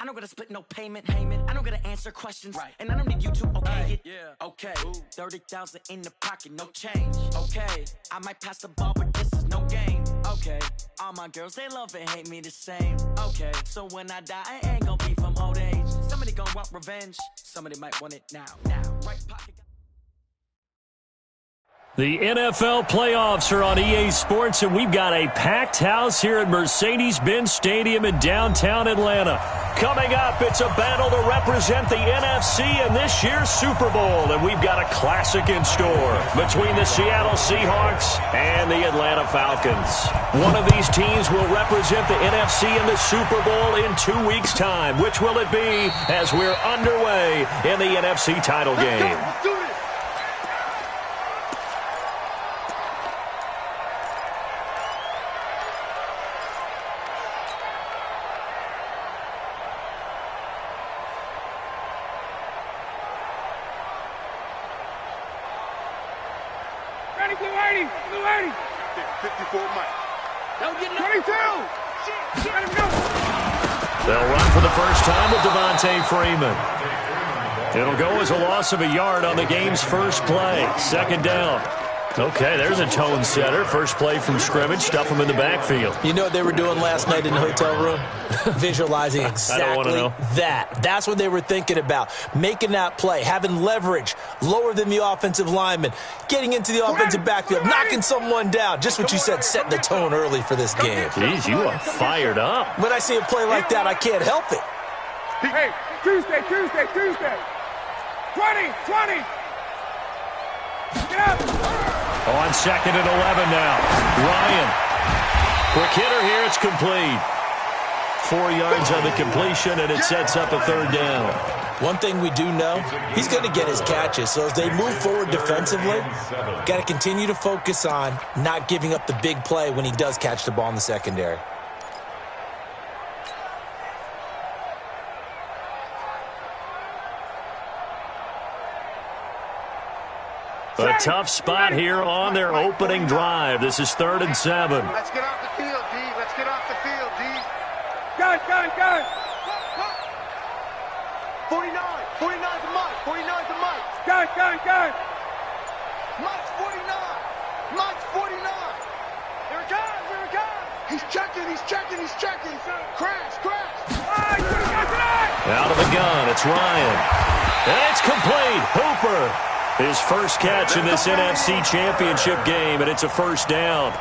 I don't gotta split no payment. I don't gotta answer questions. Right. And I don't need you to okay it. Yeah. Okay. 30,000 in the pocket, no change. Okay. I might pass the ball, but this is no game. Okay. All my girls, they love and hate me the same. Okay. So when I die, I ain't gonna be from old age. Somebody gonna want revenge. Somebody might want it now. Right pocket. The NFL playoffs are on EA Sports, and we've got a packed house here at Mercedes-Benz Stadium in downtown Atlanta. Coming up, it's a battle to represent the NFC in this year's Super Bowl, and we've got a classic in store between the Seattle Seahawks and the Atlanta Falcons. One of these teams will represent the NFC in the Super Bowl in 2 weeks' time. Which will it be as we're underway in the NFC title game? Let's do it. Blue 80. 54 Mike. Don't get 22. Let him go. They'll run for the first time with Devontae Freeman. It'll go as a loss of a yard on the game's first play. Second down. Okay, there's a tone setter. First play from scrimmage. Stuff them in the backfield. You know what they were doing last night in the hotel room? Visualizing exactly that. That's what they were thinking about. Making that play, having leverage, lower than the offensive lineman, getting into the offensive backfield, knocking someone down. Just what you said, setting the tone early for this game. Jeez, you are fired up. When I see a play like that, I can't help it. Hey, Tuesday. 20. Get up. On second and 11 now. Ryan. Quick hitter here. It's complete. 4 yards on the completion, and it sets up a third down. One thing we do know, he's going to get his catches. So as they move forward defensively, got to continue to focus on not giving up the big play when he does catch the ball in the secondary. A tough spot here on their opening drive. This is 3rd and 7. Let's get off the field, D. Let's get off the field, D. Gun. 49. 49's the Mike. 49's the Mike. Gun. Mike's 49. Mike's 49. Here it comes. He's checking. Crash. Out of the gun, it's Ryan. And it's complete. Hooper. His first catch in this NFC Championship game, and it's a first down.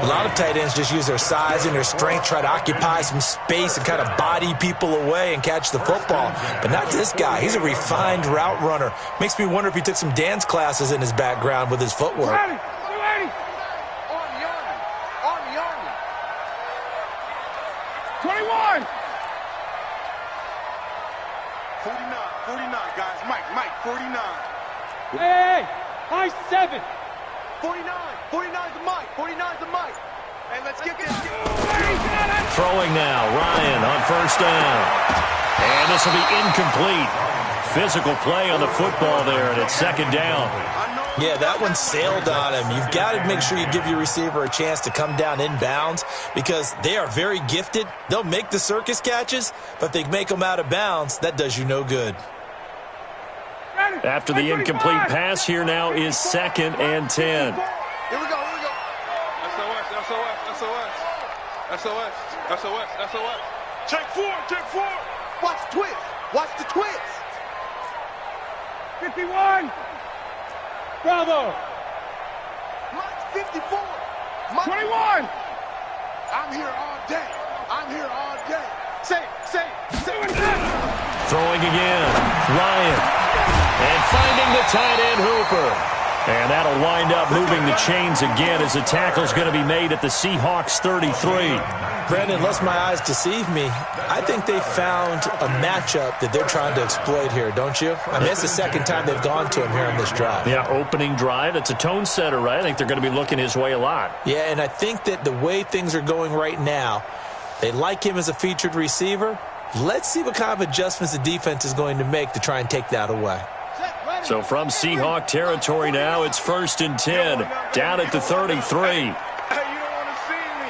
A lot of tight ends just use their size and their strength, try to occupy some space and kind of body people away and catch the football. But not this guy. He's a refined route runner. Makes me wonder if he took some dance classes in his background with his footwork. Army. Army. 21. 49, guys. Mike, 49. Hey, high 7. 49's the Mike. 49's the Mike. Hey, let's get this. Throwing now, Ryan on first down. And this will be incomplete. Physical play on the football there, and it's second down. Yeah, that one sailed on him. You've got to make sure you give your receiver a chance to come down inbounds because they are very gifted. They'll make the circus catches, but if they make them out of bounds, that does you no good. After the incomplete pass, here now is 2nd and 10. Here we go. SOS. Check four. Watch the twist. 51. Bravo. Mike's 54. Mike. 21. I'm here all day. Say it. Throwing again, Ryan. And finding the tight end, Hooper. And that'll wind up moving the chains again as the tackle's going to be made at the Seahawks 33. Brandon, unless my eyes deceive me, I think they found a matchup that they're trying to exploit here, don't you? I mean, it's the second time they've gone to him here on this drive. Yeah, opening drive. It's a tone setter, right? I think they're going to be looking his way a lot. Yeah, and I think that the way things are going right now, they like him as a featured receiver. Let's see what kind of adjustments the defense is going to make to try and take that away. So from Seahawk territory now, it's 1st and 10, down at the 33. Hey, you don't want to see me.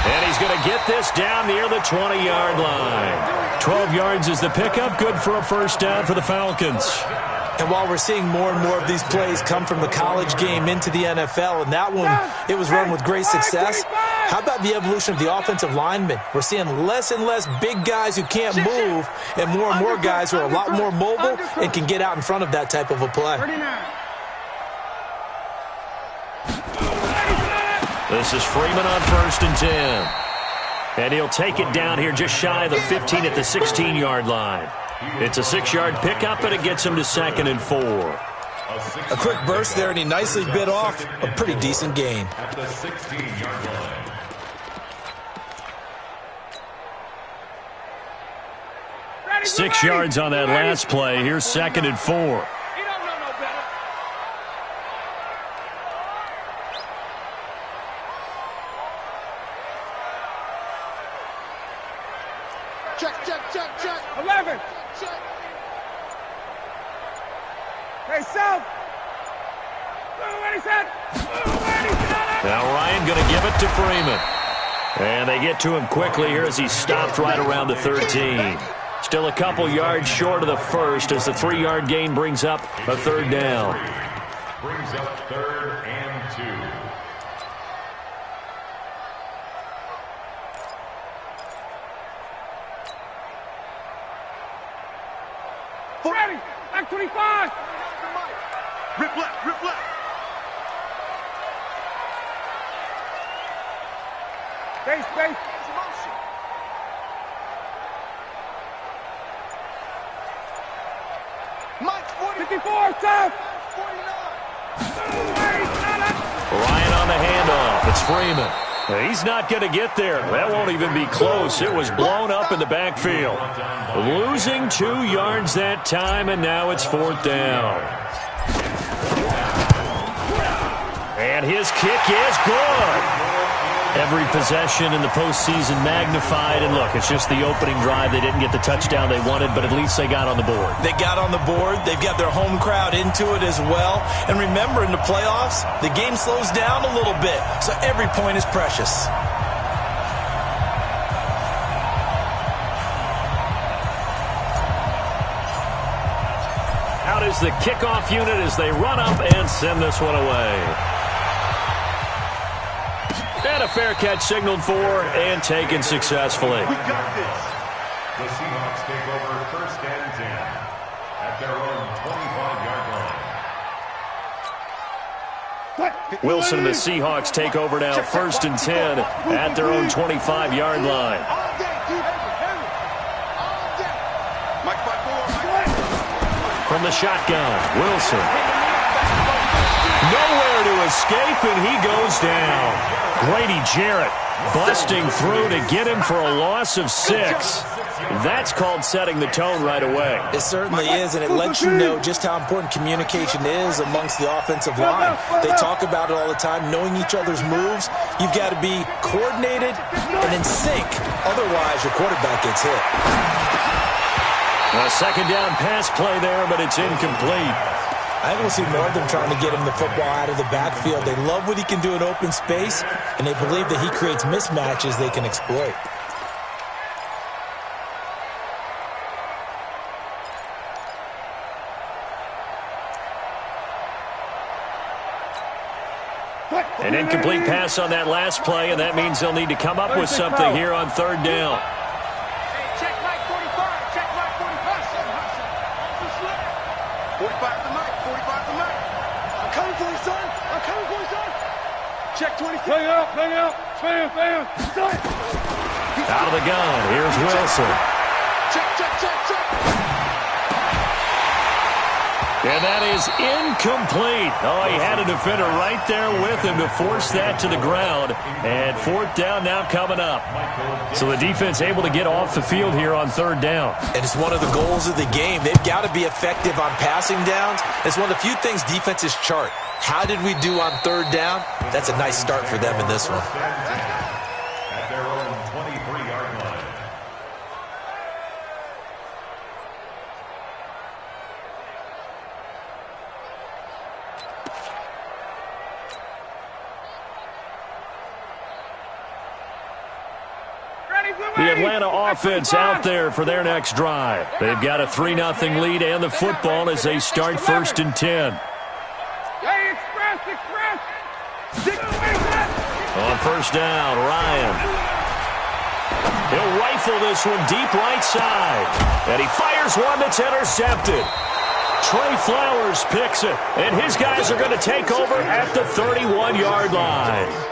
And he's going to get this down near the 20-yard line. 12 yards is the pickup. Good for a first down for the Falcons. And while we're seeing more and more of these plays come from the college game into the NFL, and that one, it was run with great success, how about the evolution of the offensive linemen? We're seeing less and less big guys who can't move and more guys who are a lot more mobile and can get out in front of that type of a play. This is Freeman on 1st and 10. And he'll take it down here just shy of the 15 at the 16-yard line. It's a 6-yard pickup, and it gets him to 2nd and 4. A quick burst there, and he nicely bit off a pretty decent gain. At the 16-yard line. 6 yards on that last play. Here's 2nd and 4. Check. 11. Check. Hey, South. Now Ryan going to give it to Freeman. And they get to him quickly here as he stopped right around the 13. Still a couple yards short of the first as the 3-yard gain brings up a 3rd down. Brings up 3rd and 2. Ready. Back 25. Rip left. Space. Mike, 54, South. 49. Ryan on the handoff. It's Freeman. He's not going to get there. That won't even be close. It was blown up in the backfield. Losing 2 yards that time, and now it's 4th down. And his kick is good. Every possession in the postseason magnified. And look, it's just the opening drive. They didn't get the touchdown they wanted, but at least they got on the board. They got on the board. They've got their home crowd into it as well. And remember, in the playoffs, the game slows down a little bit, so every point is precious. Out is the kickoff unit as they run up and send this one away. And a fair catch signaled for and taken successfully. We got this. The Seahawks take over 1st and 10 at their own 25-yard line. Wilson and the Seahawks take over now 1st and 10 at their own 25-yard line. All day, dude. All day. Mike 5-4. From the shotgun, Wilson. Nowhere to escape, and he goes down. Grady Jarrett busting through to get him for a loss of 6. That's called setting the tone right away. It certainly is, and it lets you know just how important communication is amongst the offensive line. They talk about it all the time, knowing each other's moves. You've got to be coordinated and in sync. Otherwise, your quarterback gets hit. A 2nd down pass play there, but it's incomplete. I think we'll see more of them trying to get him the football out of the backfield. They love what he can do in open space, and they believe that he creates mismatches they can exploit. An incomplete pass on that last play, and that means they'll need to come up with something here on 3rd down. Check Mike 45. Check Mike 45. 45 to Mike. 45 to Mike. I'm coming for you, son. Check 20. Bang out. Bam. Start. Out of the gun, here's Wilson. Check. And that is incomplete. Oh, he had a defender right there with him to force that to the ground. And 4th down now coming up. So the defense able to get off the field here on 3rd down. And it's one of the goals of the game. They've got to be effective on passing downs. It's one of the few things defenses chart. How did we do on 3rd down? That's a nice start for them in this one. At their own 23-yard line. The Atlanta offense out there for their next drive. They've got a 3-0 lead and the football as they start 1st and 10. On 1st down, Ryan. He'll rifle this one deep right side. And he fires one that's intercepted. Trey Flowers picks it. And his guys are going to take over at the 31-yard line.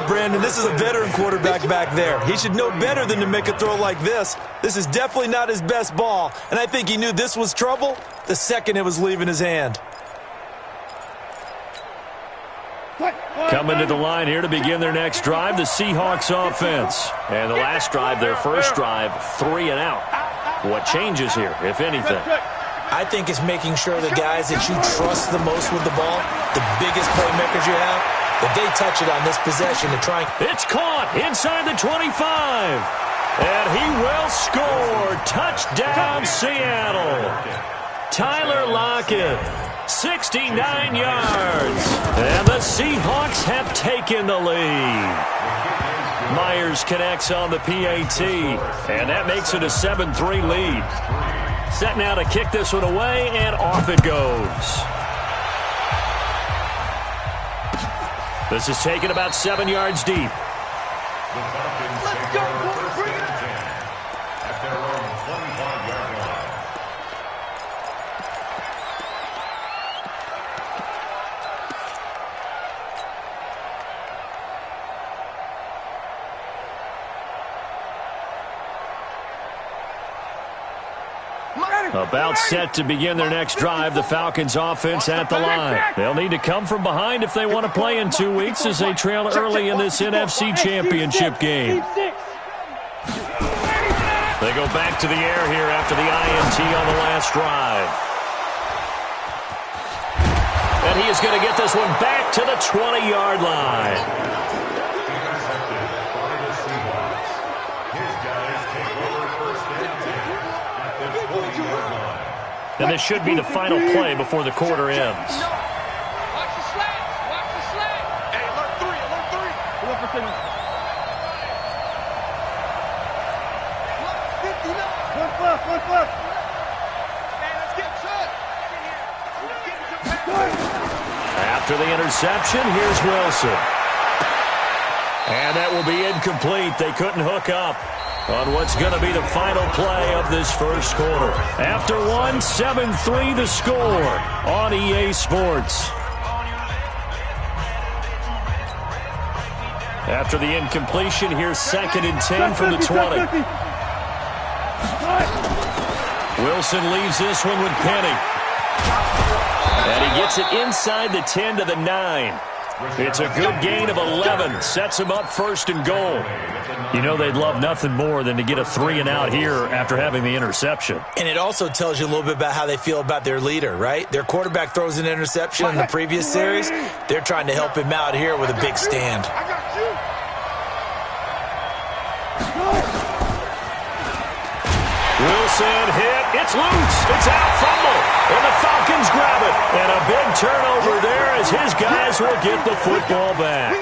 Brandon, this is a veteran quarterback back there. He should know better than to make a throw like this. This is definitely not his best ball. And I think he knew this was trouble the second it was leaving his hand. Coming to the line here to begin their next drive, the Seahawks offense. And the last drive, their first drive, 3 and out. What changes here, if anything? I think it's making sure the guys that you trust the most with the ball, the biggest playmakers you have, that they touch it on this possession to try. It's caught inside the 25. And he will score. Touchdown, Seattle. Tyler Lockett. 69 yards. And the Seahawks have taken the lead. Myers connects on the PAT. And that makes it a 7-3 lead. Set now to kick this one away, and off it goes. This is taken about 7 yards deep. Let's go, boys. Bring it up. At their own 25-yard line. About set to begin their next drive, the Falcons offense at the line. They'll need to come from behind if they want to play in 2 weeks as they trail early in this NFC Championship game. They go back to the air here after the INT on the last drive. And he is going to get this one back to the 20-yard line. And this should be the final play before the quarter ends. Watch the slant. Watch the slant. Hey, alert 3. Alert 3. Alert 59. One foot. Hey, let's get set. After the interception, here's Wilson. And that will be incomplete. They couldn't hook up on what's going to be the final play of this first quarter. After 7-3 the score on EA Sports. After the incompletion, here's 2nd and 10 from the 20. Wilson leaves this one with Penny. And he gets it inside the 10 to the 9. It's a good gain of 11. Sets him up 1st and goal. You know they'd love nothing more than to get a 3 and out here after having the interception. And it also tells you a little bit about how they feel about their leader, right? Their quarterback throws an interception in the previous series. They're trying to help him out here with a big stand. Wilson hit. It's loose. It's out. Fumble. And the Falcons grab it. And a big turnover there as his guys will get the football back.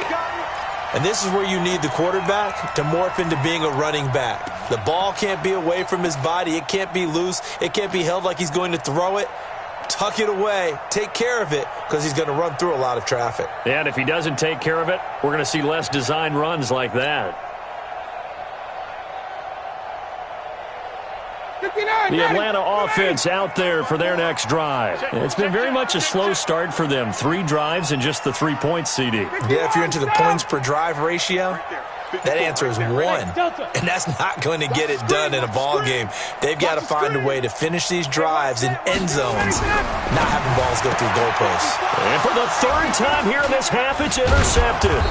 And this is where you need the quarterback to morph into being a running back. The ball can't be away from his body. It can't be loose. It can't be held like he's going to throw it. Tuck it away. Take care of it because he's going to run through a lot of traffic. And if he doesn't take care of it, we're going to see less design runs like that. The Atlanta offense out there for their next drive. It's been very much a slow start for them. 3 drives and just the 3 points, CD. Yeah, if you're into the points per drive ratio, that answer is 1. And that's not going to get it done in a ball game. They've got to find a way to finish these drives in end zones, not having balls go through goalposts. And for the 3rd time here in this half, it's intercepted.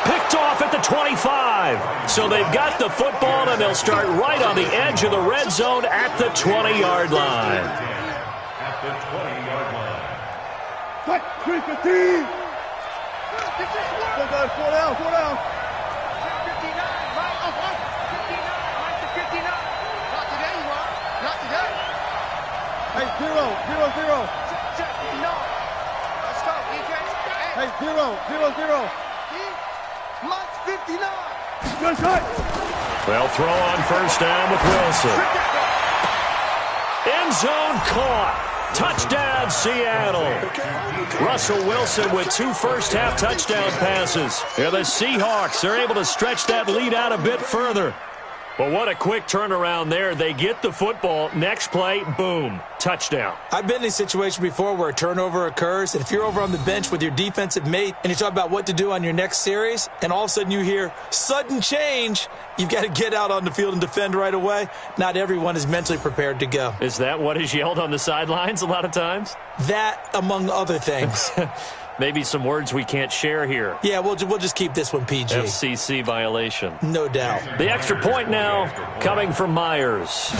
Picked off at the 25. So they've got the football, and they'll start right on the edge of the red zone at the 20-yard line. At the 20-yard line. Cut, 3-15. Slow down. 59. Right off. 59. Right to 59. Not today, Ron. Not today. Hey, 0. Check. No. Let's go, defense. Hey, 0. Month 59. They'll throw on first down with Wilson. End zone caught. Touchdown, Seattle. Russell Wilson with 2 first-half touchdown passes. Yeah, the Seahawks are able to stretch that lead out a bit further. But what a quick turnaround there. They get the football. Next play, boom, touchdown. I've been in a situation before where a turnover occurs, and if you're over on the bench with your defensive mate and you talk about what to do on your next series, and all of a sudden you hear sudden change, you've got to get out on the field and defend right away. Not everyone is mentally prepared to go. Is that what is yelled on the sidelines a lot of times? That, among other things. Maybe some words we can't share here. Yeah, we'll just keep this one PG. FCC violation. No doubt. The extra point now coming from Myers.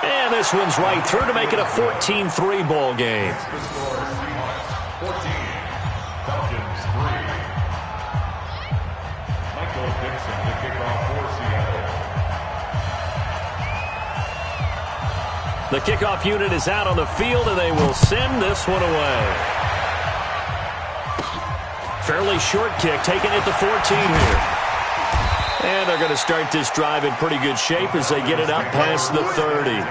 And this one's right through to make it a 14-3 ball game. 14, Falcons 3. Michael Dixon, the kickoff for Seattle. The kickoff unit is out on the field, and they will send this one away. Fairly short kick, taken at the 14 here. And they're going to start this drive in pretty good shape as they get it up past the 30.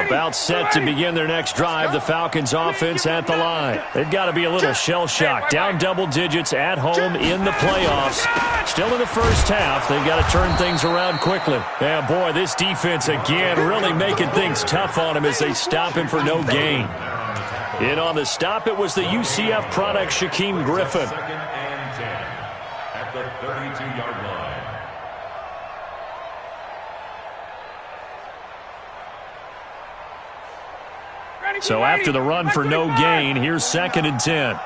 About set to begin their next drive, the Falcons offense at the line. They've got to be a little shell-shocked. Down double digits at home in the playoffs. Still in the first half. They've got to turn things around quickly. Yeah, boy, this defense again really making things tough on him as they stop him for no gain. In on the stop, it was the UCF product, Shaquem Griffin. 2nd and 10 at the 32-yard line. So after the run for no gain, here's 2nd and 10. Here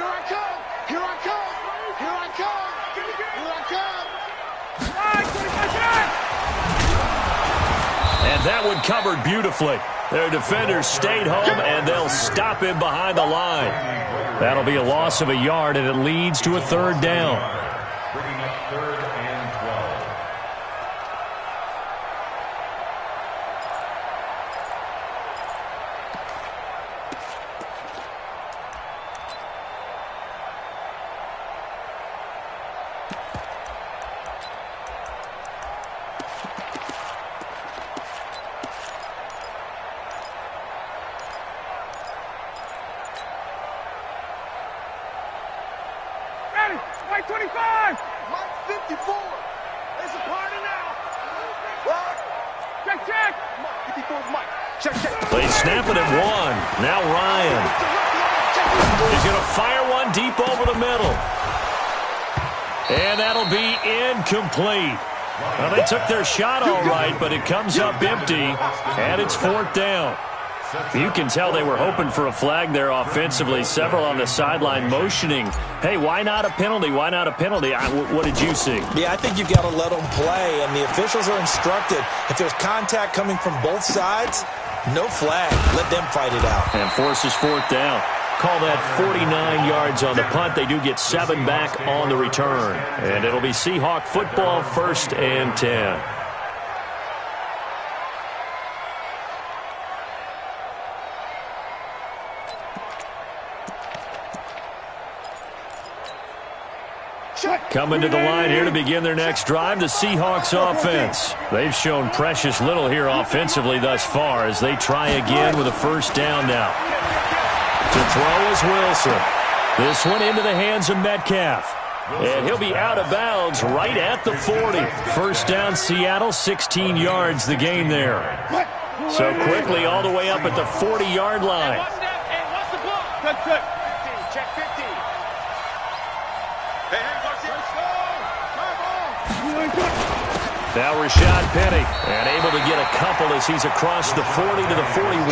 I come. Here I come. Here I come. Here I come. And that one covered beautifully. Their defenders stayed home, and they'll stop him behind the line. That'll be a loss of a yard, and it leads to a 3rd down. Bringing up 3rd and 12. Mike 25! Mike 54! It's a party now! What? Check! Mike 54's Mike. Check. They snap it at 1. Now Ryan. He's going to fire one deep over the middle. And that'll be incomplete. Well, they took their shot all right, but it comes up empty, and it's 4th down. You can tell they were hoping for a flag there offensively. Several on the sideline motioning, hey, why not a penalty? Why not a penalty? What did you see? Yeah, I think you've got to let them play, and the officials are instructed. If there's contact coming from both sides, no flag. Let them fight it out. And forces 4th down. Call that 49 yards on the punt. They do get 7 back on the return. And it'll be Seahawk football, 1st and 10. Coming to the line here to begin their next drive, the Seahawks offense. They've shown precious little here offensively thus far as they try again with a 1st down now. To throw is Wilson. This one into the hands of Metcalf. And he'll be out of bounds right at the 40. 1st down Seattle, 16 yards the gain there. So quickly all the way up at the 40-yard line. What's the block? Good. Check 15. Now Rashad Penny, and able to get a couple as he's across the 40 to the 41.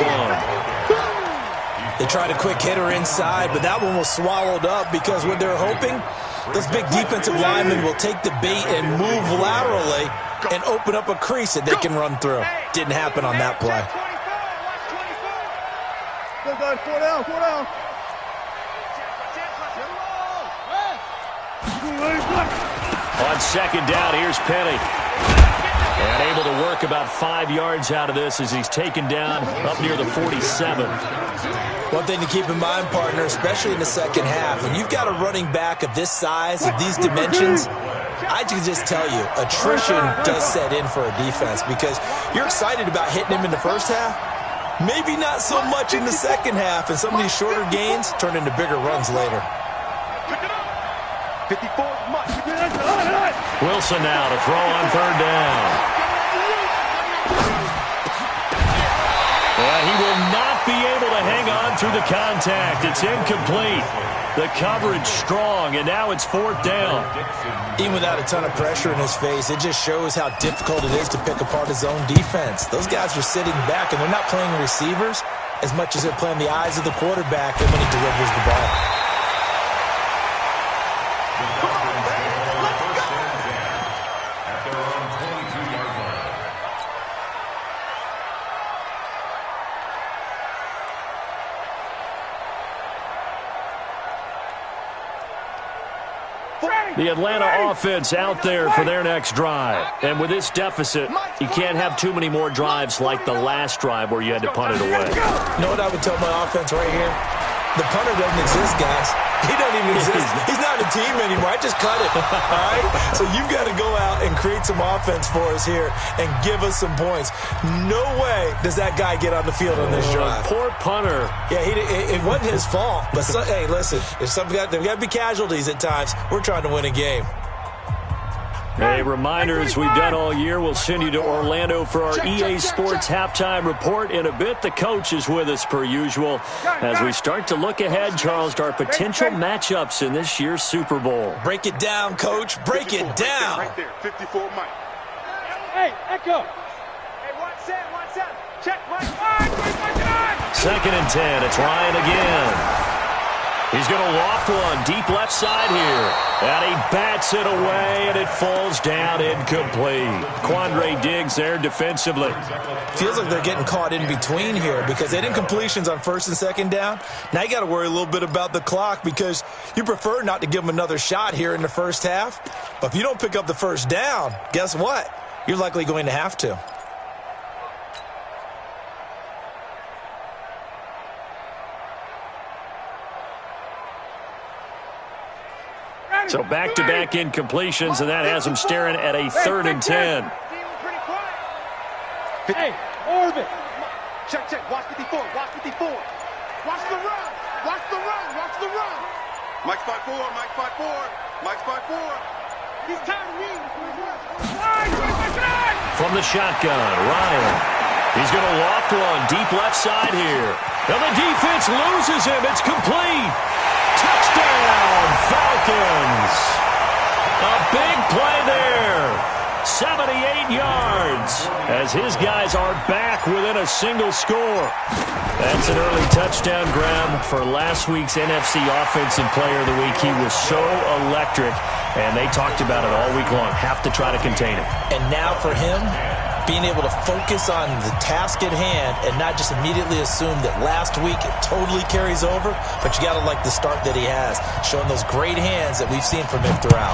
They tried a quick hitter inside, but that one was swallowed up because what they're hoping, those big defensive linemen will take the bait and move laterally and open up a crease that they can run through. Didn't happen on that play. Go, 4 down. On second down, here's Penny. And able to work about 5 yards out of this as he's taken down up near the 47. One thing to keep in mind, partner, especially in the second half, when you've got a running back of this size, of these dimensions, I can just tell you, attrition does set in for a defense because you're excited about hitting him in the first half. Maybe not so much in the second half, and some of these shorter gains turn into bigger runs later. 54, Wilson now to throw on third down. Well, he will not be able to hang on through the contact. It's incomplete. The coverage strong, and now it's fourth down. Even without a ton of pressure in his face, it just shows how difficult it is to pick apart his own defense. Those guys are sitting back, and they're not playing receivers as much as they're playing the eyes of the quarterback and when he delivers the ball. The Atlanta offense out there for their next drive. And with this deficit, you can't have too many more drives like the last drive where you had to punt it away. You know what I would tell my offense right here? The punter doesn't exist, guys. He doesn't even exist. He's not a team anymore. I just cut it, all right? So you've got to go out and create some offense for us here and give us some points. No way does that guy get on the field on this drive. Poor punter. Yeah, it wasn't his fault. But, hey, listen, there's got to be casualties at times. We're trying to win a game. A reminder, as we've done all year, we'll send you to Orlando for our EA Sports halftime report. In a bit, the coach is with us per usual as we start to look ahead, Charles, to our potential matchups in this year's Super Bowl. Break it down, Coach. Break it down. Right there, 54 Mike. Hey, Echo. Hey, watch that. Check, Mike. 2nd and 10. It's Ryan again. He's going to loft one deep left side here. And he bats it away, and it falls down incomplete. Quandre Diggs there defensively. Feels like they're getting caught in between here because they didn't incompletions on 1st and 2nd down. Now you got to worry a little bit about the clock because you prefer not to give them another shot here in the first half. But if you don't pick up the first down, guess what? You're likely going to have to. So back-to-back incompletions, and that has him staring at a 3rd and 10. Hey, Orbit. Check. Watch 54. Watch the run. Mike 5-4. He's tired of me. From the shotgun, Ryan. He's going to loft one deep left side here. And the defense loses him. It's complete. Touchdown, Falcons. A big play there. 78 yards as his guys are back within a single score. That's an early touchdown grab for last week's NFC Offensive Player of the Week. He was so electric, and they talked about it all week long. Have to try to contain him. And now for him, being able to focus on the task at hand and not just immediately assume that last week it totally carries over, but you got to like the start that he has, showing those great hands that we've seen from him throughout.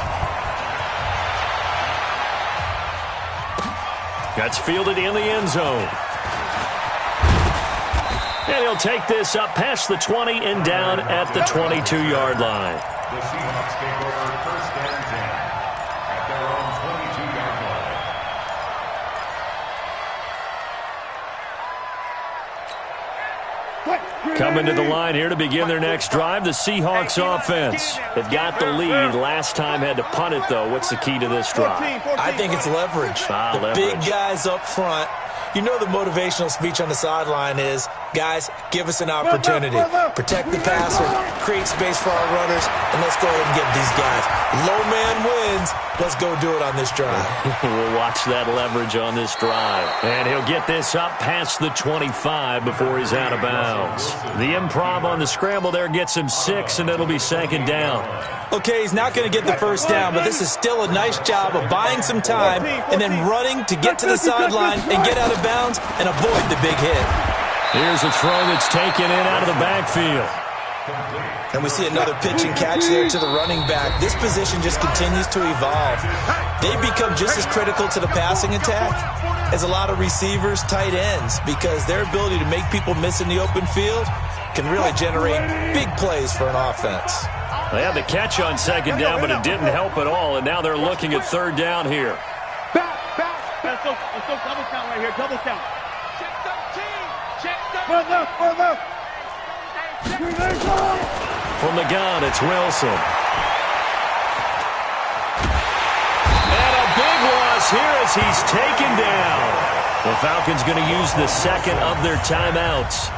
That's fielded in the end zone. And he'll take this up past the 20 and down at the 22-yard line. The Seahawks take over 1st and 10 at their own 22-yard line. Coming to the line here to begin their next drive, the Seahawks offense. They've got the lead. Last time had to punt it, though. What's the key to this drive? I think it's leverage. The big guys up front. You know the motivational speech on the sideline is, guys, give us an opportunity. Protect the passer, create space for our runners, and let's go ahead and get these guys. Low man wins. Let's go do it on this drive. We'll watch that leverage on this drive. And he'll get this up past the 25 before he's out of bounds. The improv on the scramble there gets him 6, and it'll be 2nd down. Okay, he's not going to get the first down, but this is still a nice job of buying some time and then running to get to the sideline and get out of bounds and avoid the big hit. Here's a throw that's taken in out of the backfield. And we see another pitch and catch there to the running back. This position just continues to evolve. They become just as critical to the passing attack as a lot of receivers, tight ends, because their ability to make people miss in the open field can really generate big plays for an offense. They had the catch on second down, but it didn't help at all, and now they're looking at third down here. Back. Let's go double count right here, double count. Check 13. Check 13. Further. From the gun, it's Wilson. And a big loss here as he's taken down. The Falcons going to use the second of their timeouts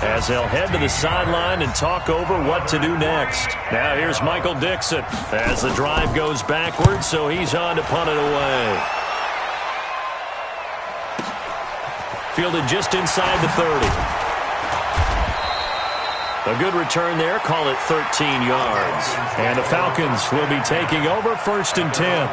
as they'll head to the sideline and talk over what to do next. Now here's Michael Dixon as the drive goes backwards, so he's on to punt it away. Fielded just inside the 30. A good return there, call it 13 yards. And the Falcons will be taking over 1st and 10.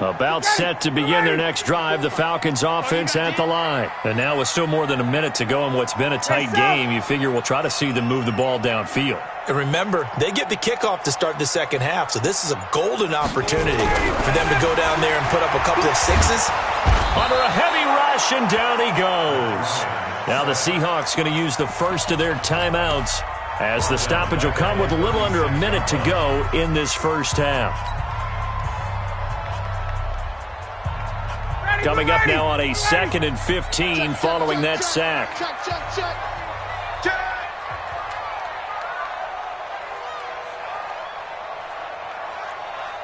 About set to begin their next drive, the Falcons offense at the line. And now with still more than a minute to go in what's been a tight game, you figure we'll try to see them move the ball downfield. And remember, they get the kickoff to start the second half, so this is a golden opportunity for them to go down there and put up a couple of sixes. Under a heavy rush, and down he goes. Now the Seahawks going to use the first of their timeouts as the stoppage will come with a little under a minute to go in this first half. Coming up now on a 2nd and 15 following that sack. Check.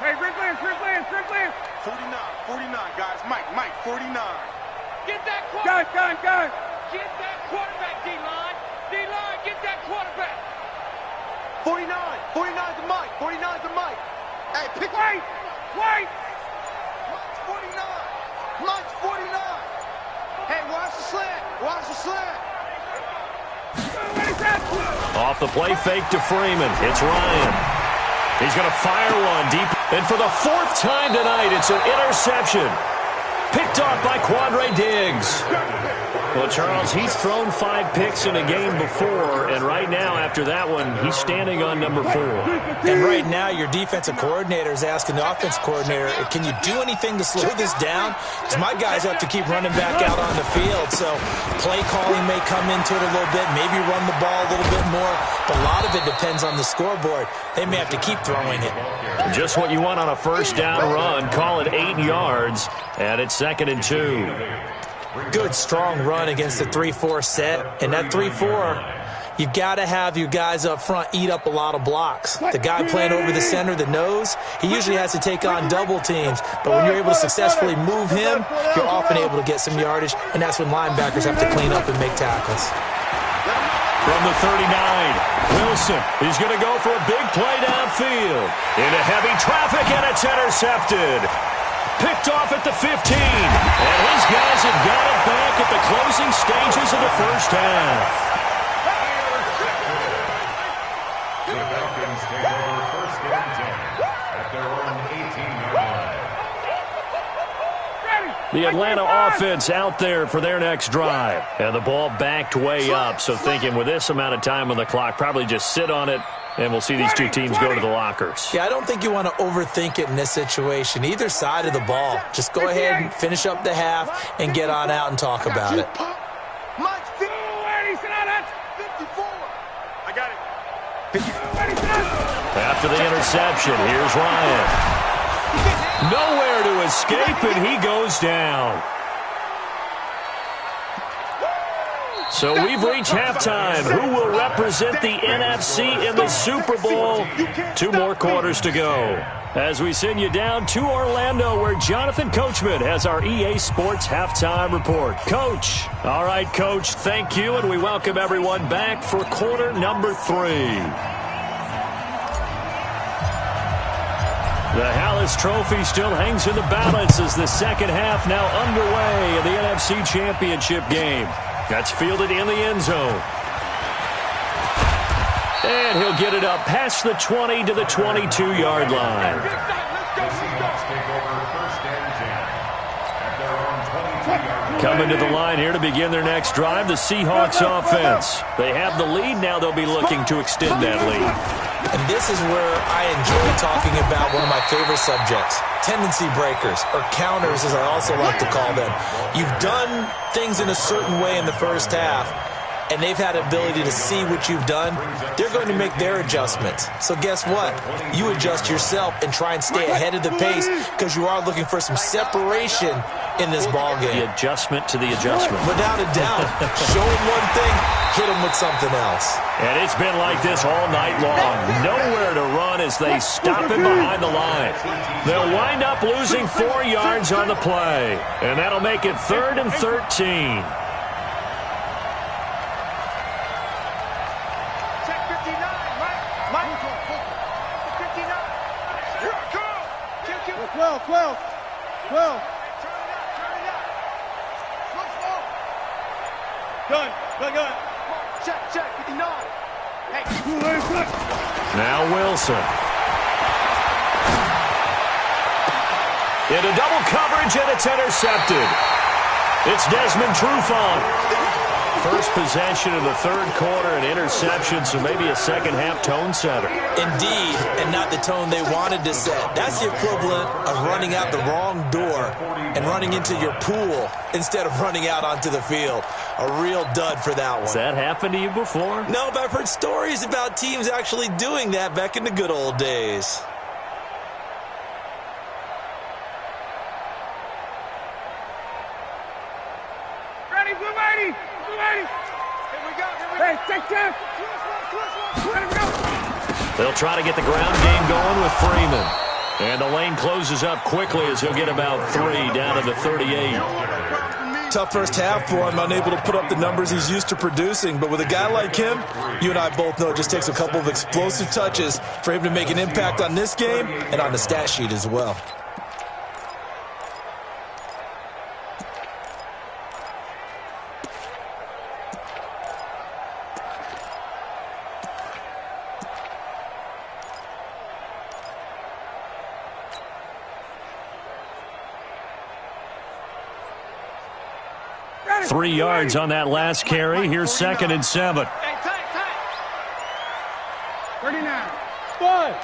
Hey, Rick Lance. 49, guys. Mike, 49. Get that quarterback. Gun. Get that quarterback, D-line. D-line, get that quarterback. 49 to Mike. 49 to Mike. Hey, pick Wait. Mike's 49. Mike's 49. Hey, watch the slant. Off the play fake to Freeman. It's Ryan. He's going to fire one deep. And for the 4th time tonight, it's an interception. Picked off by Quandre Diggs. Well, Charles, he's thrown 5 picks in a game before, and right now, after that one, he's standing on number 4. And right now, your defensive coordinator is asking the offense coordinator, can you do anything to slow this down? Because my guys have to keep running back out on the field. So play calling may come into it a little bit, maybe run the ball a little bit more. But a lot of it depends on the scoreboard. They may have to keep throwing it. Just what you want on a first down run. Call it 8 yards, and it's 2nd and 2. Good, strong run against the 3-4 set. And that 3-4, you've got to have your guys up front eat up a lot of blocks. The guy playing over the center, the nose, he usually has to take on double teams. But when you're able to successfully move him, you're often able to get some yardage, and that's when linebackers have to clean up and make tackles. From the 39, Wilson is going to go for a big play downfield. Into heavy traffic, and it's intercepted. Picked off at the 15. And his guys have got it back at the closing stages of the first half. The Falcons take over 1st and 10 at their own 18-yard line. The Atlanta offense out there for their next drive. And the ball backed way up, so thinking with this amount of time on the clock, probably just sit on it, and we'll see these two teams go to the lockers. Yeah, I don't think you want to overthink it in this situation. Either side of the ball. Just go ahead and finish up the half and get on out and talk about it. Mike's 54. I got it. After the interception, here's Ryan. Nowhere to escape, and he goes down. So we've reached halftime. Who will represent the NFC in the Super Bowl? 2 more quarters to go. as we send you down to Orlando, where Jonathan Coachman has our EA Sports Halftime Report. Coach. All right, Coach, thank you, and we welcome everyone back for quarter number 3. The Hallis Trophy still hangs in the balance as the second half now underway in the NFC Championship game. That's fielded in the end zone. And he'll get it up past the 20 to the 22-yard line. Coming to the line here to begin their next drive, the Seahawks offense. They have the lead. Now they'll be looking to extend that lead. And this is where I enjoy talking about one of my favorite subjects, tendency breakers, or counters as I also like to call them. You've done things in a certain way in the first half, and they've had the ability to see what you've done. They're going to make their adjustments. So guess what? You adjust yourself and try and stay ahead of the pace because you are looking for some separation in this ballgame. The adjustment to the adjustment. Without a doubt. Show them one thing, hit them with something else. And it's been like this all night long. Nowhere to run as they stop him behind the line. They'll wind up losing 4 yards on the play. And that'll make it 3rd and 13. Gun. Check, 59. Hey. Now Wilson. Into double coverage, and it's intercepted. It's Desmond Trufant. First possession of the third quarter, an interception, so maybe a second-half tone setter. Indeed, and not the tone they wanted to set. That's the equivalent of running out the wrong door and running into your pool instead of running out onto the field. A real dud for that one. Has that happened to you before? No, but I've heard stories about teams actually doing that back in the good old days. Ready, blue lady! Here we go. Hey, check. They'll try to get the ground game going with Freeman. And the lane closes up quickly as he'll get about 3 down to the 38. Tough first half for him, unable to put up the numbers he's used to producing. But with a guy like him, you and I both know it just takes a couple of explosive touches for him to make an impact on this game and on the stat sheet as well. Hey, 3 yards on that last carry. Here's 2nd and 7. 39. Five.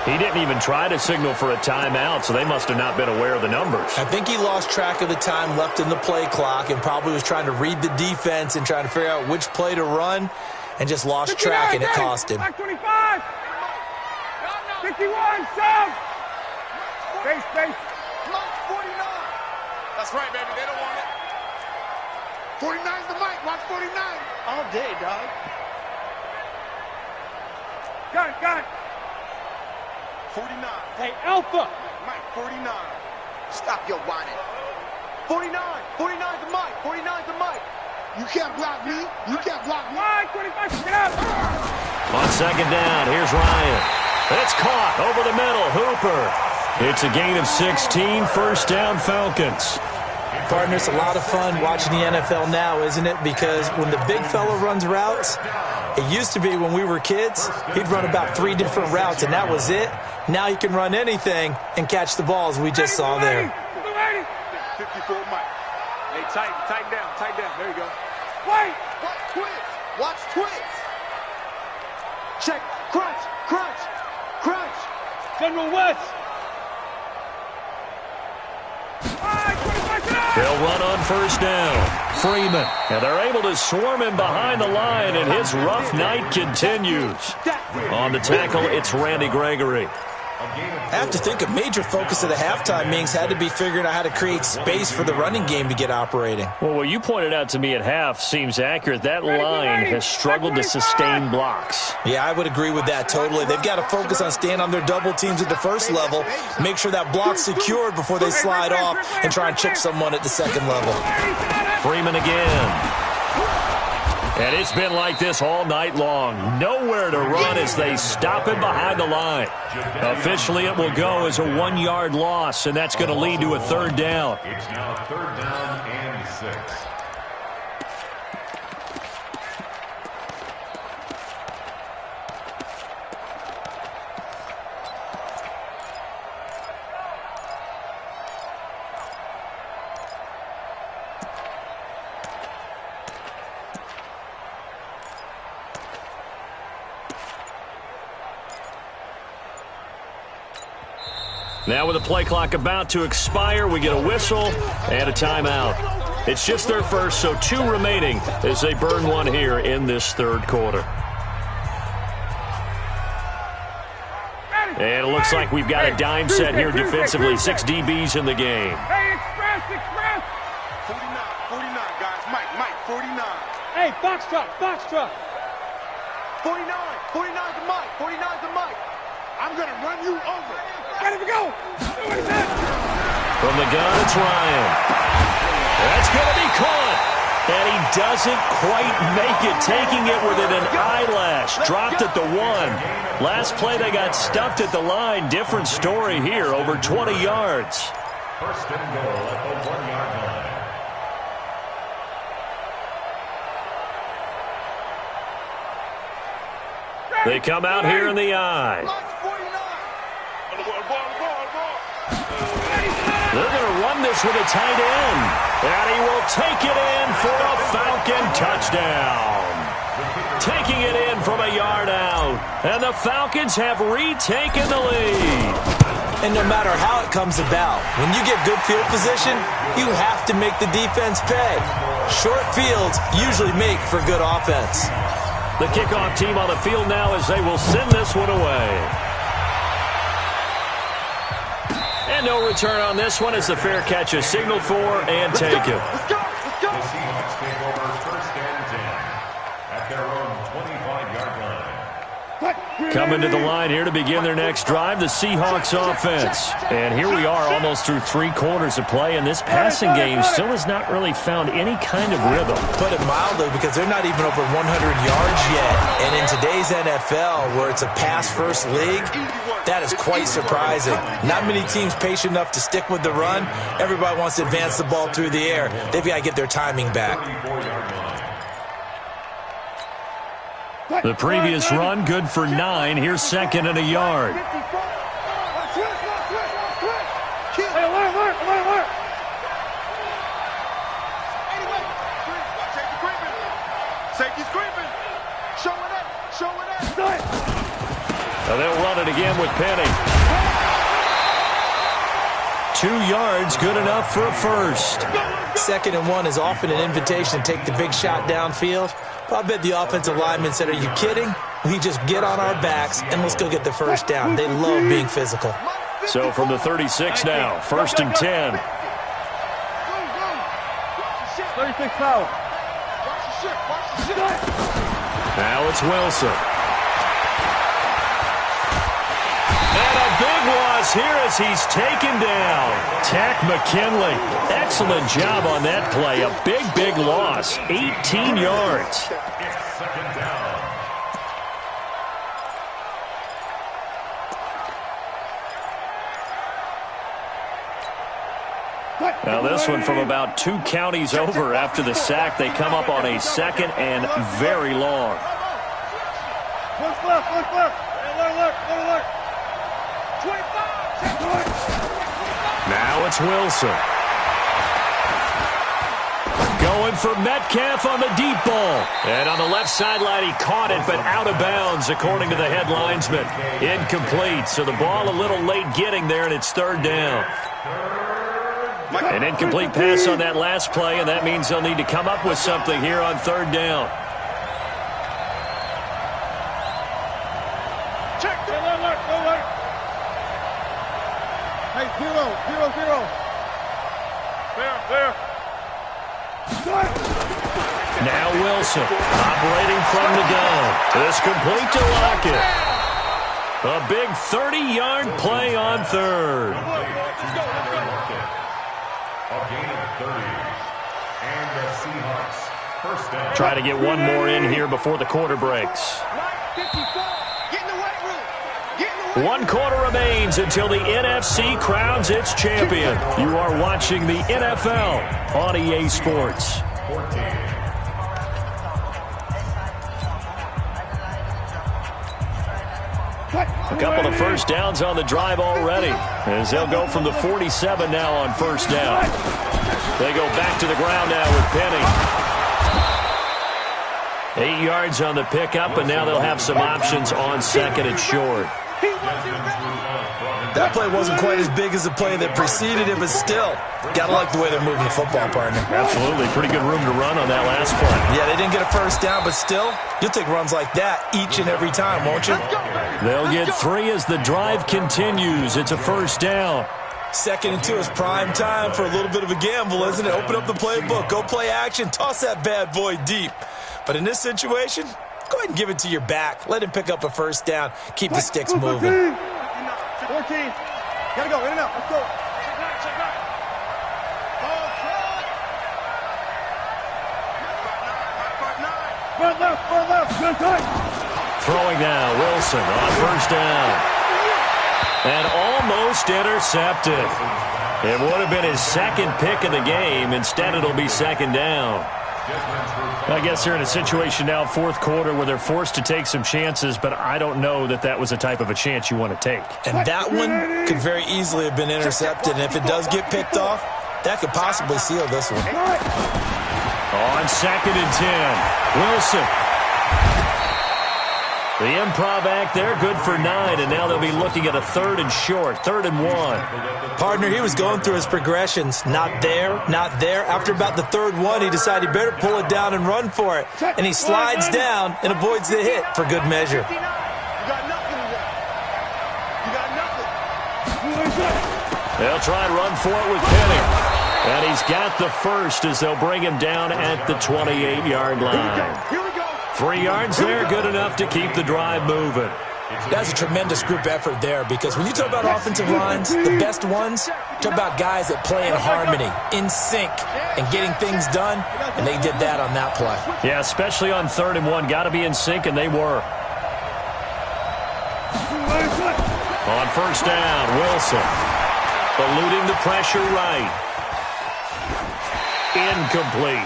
He didn't even try to signal for a timeout, so they must have not been aware of the numbers. I think he lost track of the time left in the play clock and probably was trying to read the defense and trying to figure out which play to run and just lost track, and it cost him. 25. 51, sub. Space. Mike 49. That's right, baby. They don't want it. 49's the Mike. Watch 49. All day, dog. Gun. 49. Hey, Alpha. Mike 49. Stop your whining. 49. 49's the Mike. 49's the Mike. You can't block me. Mike 25. Get up. On 2nd down, here's Ryan. It's caught over the middle. Hooper. It's a gain of 16. First down, Falcons. Partner, it's a lot of fun watching the NFL now, isn't it? Because when the big fella runs routes, it used to be when we were kids, he'd run about 3 different routes, and that was it. Now he can run anything and catch the balls we just saw there. 54 Mike. Hey, tighten down. There you go. Wait. Watch twins. Check. Crunch. General West. They'll run on first down. Freeman. And they're able to swarm him behind the line, and his rough night continues. On the tackle, it's Randy Gregory. I have to think a major focus of the halftime meetings had to be figuring out how to create space for the running game to get operating. Well, what you pointed out to me at half seems accurate. That line has struggled to sustain blocks. Yeah, I would agree with that totally. They've got to focus on staying on their double teams at the first level, make sure that block's secured before they slide off and try and chip someone at the second level. Freeman again. And it's been like this all night long. Nowhere to run as they stop it behind the line. Officially, it will go as a 1-yard loss, and that's going to lead to a third down. It's now 3rd down and 6. Now with the play clock about to expire, we get a whistle and a timeout. It's just their first, so 2 remaining as they burn one here in this third quarter. And it looks like we've got a dime set here defensively. 6 DBs in the game. Hey, express! 49, guys. Mike, 49. Hey, box truck! 49 to Mike. 49 to Mike. I'm going to run you over. Ready to go! From the gun, it's Ryan. That's going to be caught. And he doesn't quite make it, taking it within an eyelash. Dropped at the 1. Last play, they got stuffed at the line. Different story here, over 20 yards. First and goal at the 1-yard line. They come out here in the eye. They're going to run this with a tight end. And he will take it in for a Falcon touchdown. Taking it in from a yard out. And the Falcons have retaken the lead. And no matter how it comes about, when you get good field position, you have to make the defense pay. Short fields usually make for good offense. The kickoff team on the field now as they will send this one away. And no return on this one as the fair catch is signaled for and taken. Let's go. The Seahawks take over 1st and 10 at their own 25-yard line. Coming to the line here to begin their next drive, the Seahawks offense. And here we are almost through 3 quarters of play, and this passing game still has not really found any kind of rhythm. Put it mildly, because they're not even over 100 yards yet. And in today's NFL, where it's a pass-first league, that is quite surprising. Not many teams patient enough to stick with the run. Everybody wants to advance the ball through the air. They've got to get their timing back. The previous run, good for 9. Here's 2nd and a yard. Hey, alert! Safety's creeping. Show it up. Now they'll run it again with Penny. 2 yards, good enough for a first. 2nd and 1 is often an invitation to take the big shot downfield. But I bet the offensive lineman said, are you kidding? We just get on our backs and let's go get the first down. They love being physical. So from the 36 now, 1st and 10. 36 foul. Now it's Wilson. And a big loss here as he's taken down. Takk McKinley. Excellent job on that play. A big loss. 18 yards. It's 2nd down. Now this one from about 2 counties over after the sack. They come up on a 2nd and very long. Look. Now it's Wilson. Going for Metcalf on the deep ball. And on the left sideline, he caught it, but out of bounds, according to the head linesman. Incomplete, so the ball a little late getting there, and it's 3rd down. An incomplete pass on that last play, and that means they'll need to come up with something here on 3rd down. Hey, 0-0-0. Fair. Now Wilson operating from the gun. This complete to Lockett. A big 30-yard play on third. A gain of 30. And the Seahawks first down. Try to get one more in here before the quarter breaks. 54. Get in the weight room. 1 quarter remains until the NFC crowns its champion. You are watching the NFL on EA Sports. 14. A couple of first downs on the drive already, as they'll go from the 47 now on first down. They go back to the ground now with Penny. 8 yards on the pickup, and now they'll have some options on second and short. That play wasn't quite as big as the play that preceded it, but still, gotta like the way they're moving the football, partner. Absolutely. Pretty good room to run on that last play. Yeah, they didn't get a first down, but still, you'll take runs like that each and every time, won't you? They'll get 3 as the drive continues. It's a first down. 2nd and 2 is prime time for a little bit of a gamble, isn't it? Open up the playbook, go play action, toss that bad boy deep. But in this situation, go ahead and give it to your back. Let him pick up a first down. Keep the sticks moving. 14. Gotta go, in and out. Let's go. Front left. Good time. Throwing now, Wilson on first down. And almost intercepted. It would have been his second pick of the game. Instead, it'll be second down. I guess they're in a situation now, fourth quarter, where they're forced to take some chances, but I don't know that that was the type of a chance you want to take. And that one could very easily have been intercepted, and if it does get picked off, that could possibly seal this one. On 2nd and 10, Wilson. The improv act there, good for 9, and now they'll be looking at a 3rd and short, 3rd and 1. Partner, he was going through his progressions. Not there. After about the 3rd one, he decided he better pull it down and run for it. And he slides down and avoids the hit for good measure. You got nothing. They'll try and run for it with Penny. And he's got the first as they'll bring him down at the 28-yard line. Here we go. 3 yards there, good enough to keep the drive moving. That's a tremendous group effort there, because when you talk about offensive lines, the best ones, talk about guys that play in harmony, in sync, and getting things done, and they did that on that play. Yeah, especially on 3rd and 1. Got to be in sync, and they were. On first down, Wilson. Eluding the pressure right. Incomplete.